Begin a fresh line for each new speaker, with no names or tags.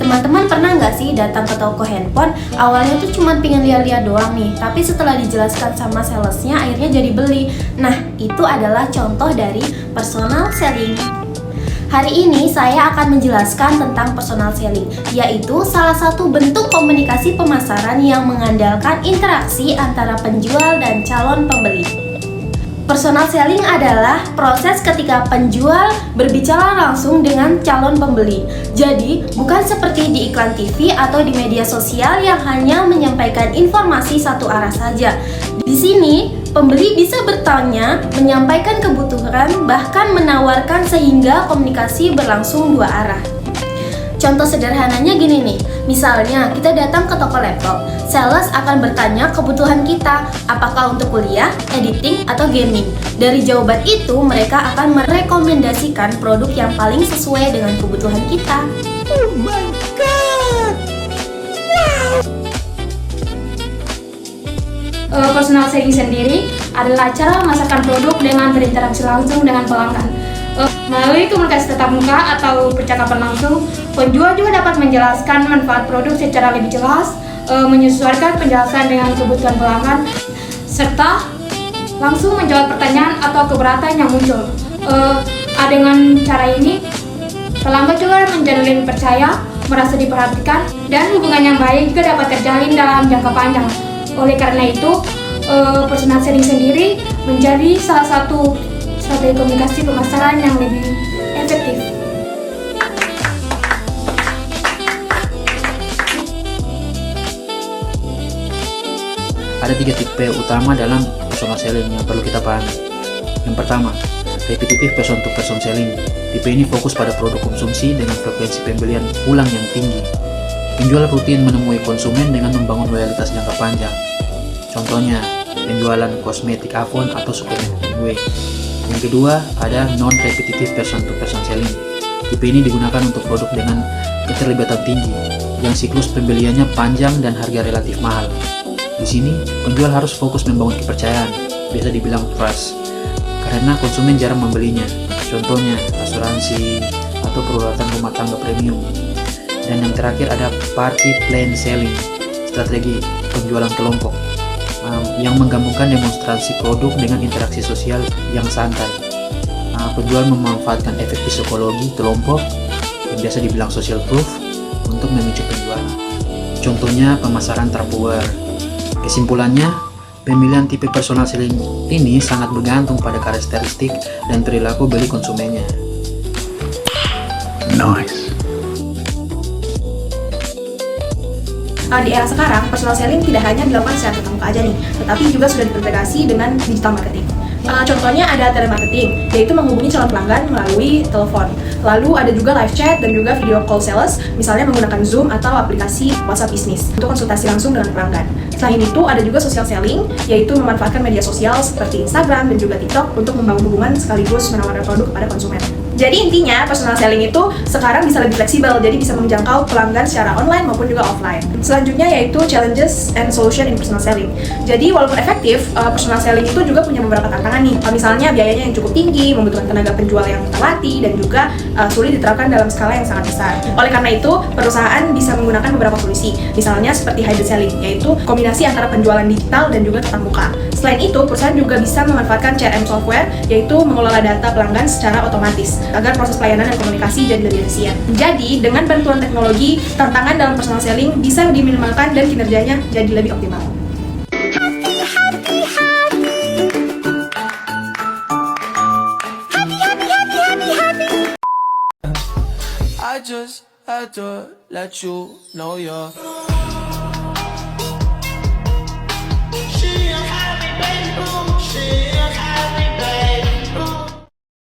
Teman-teman pernah nggak sih datang ke toko handphone, awalnya tuh cuma pengen lihat-lihat doang nih, tapi setelah dijelaskan sama salesnya akhirnya jadi beli. Nah, itu adalah contoh dari personal selling. Hari ini saya akan menjelaskan tentang personal selling, yaitu salah satu bentuk komunikasi pemasaran yang mengandalkan interaksi antara penjual dan calon pembeli. Personal selling adalah proses ketika penjual berbicara langsung dengan calon pembeli. Jadi, bukan seperti di iklan TV atau di media sosial yang hanya menyampaikan informasi satu arah saja. Di sini, pembeli bisa bertanya, menyampaikan kebutuhan, bahkan menawarkan sehingga komunikasi berlangsung dua arah. Contoh sederhananya gini nih, misalnya kita datang ke toko laptop, sales akan bertanya kebutuhan kita, apakah untuk kuliah, editing, atau gaming. Dari jawaban itu, mereka akan merekomendasikan produk yang paling sesuai dengan kebutuhan kita.
Oh my god! Wow!
Personal selling sendiri adalah cara memasarkan produk dengan berinteraksi langsung dengan pelanggan. Melalui komunikasi tatap muka atau percakapan langsung, penjual juga dapat menjelaskan manfaat produk secara lebih jelas, menyesuaikan penjelasan dengan kebutuhan pelanggan, serta langsung menjawab pertanyaan atau keberatan yang muncul. Dengan cara ini, pelanggan juga menjadi lebih percaya, merasa diperhatikan, dan hubungan yang baik juga dapat terjalin dalam jangka panjang. Oleh karena itu, personal selling sendiri menjadi salah satu strategi komunikasi pemasaran yang lebih efektif.
Ada 3 tipe utama dalam personal selling yang perlu kita pahami. Yang pertama, repetitive person-to-person selling. Tipe ini fokus pada produk konsumsi dengan frekuensi pembelian ulang yang tinggi. Penjual rutin menemui konsumen dengan membangun loyalitas jangka panjang. Contohnya, penjualan kosmetik Avon atau suplemen Hemingway. Yang kedua, ada non-repetitive person-to-person selling. Tipe ini digunakan untuk produk dengan keterlibatan tinggi, yang siklus pembeliannya panjang dan harga relatif mahal. Di sini, penjual harus fokus membangun kepercayaan, biasa dibilang trust, karena konsumen jarang membelinya. Contohnya, asuransi atau peralatan rumah tangga premium. Dan yang terakhir ada party plan selling, strategi penjualan kelompok, yang menggabungkan demonstrasi produk dengan interaksi sosial yang santai. Penjual memanfaatkan efek psikologi kelompok yang biasa dibilang social proof untuk memicu penjualan. Contohnya pemasaran terpuer. Kesimpulannya, pemilihan tipe personal selling ini sangat bergantung pada karakteristik dan perilaku beli konsumennya.
Nice.
Di era sekarang, personal selling tidak hanya dilakukan secara tatap muka aja nih, tetapi juga sudah terintegrasi dengan digital marketing. Contohnya ada telemarketing, yaitu menghubungi calon pelanggan melalui telepon. Lalu ada juga live chat dan juga video call sales, misalnya menggunakan Zoom atau aplikasi WhatsApp Business untuk konsultasi langsung dengan pelanggan. Selain itu, ada juga social selling, yaitu memanfaatkan media sosial seperti Instagram dan juga TikTok untuk membangun hubungan sekaligus menawarkan produk kepada konsumen. Jadi intinya, personal selling itu sekarang bisa lebih fleksibel, jadi bisa menjangkau pelanggan secara online maupun juga offline. Selanjutnya yaitu challenges and solution in personal selling. Jadi walaupun efektif, personal selling itu juga punya beberapa tantangan nih. Misalnya biayanya yang cukup tinggi, membutuhkan tenaga penjual yang terlatih, dan juga sulit diterapkan dalam skala yang sangat besar. Oleh karena itu, perusahaan bisa menggunakan beberapa solusi, misalnya seperti hybrid selling, yaitu kombinasi antara penjualan digital dan juga tatap muka. Selain itu, perusahaan juga bisa memanfaatkan CRM software, yaitu mengelola data pelanggan secara otomatis, agar proses pelayanan dan komunikasi jadi lebih efisien. Jadi, dengan bantuan teknologi, tantangan dalam personal selling bisa diminimalkan dan kinerjanya jadi lebih optimal.
I just had to let you know you're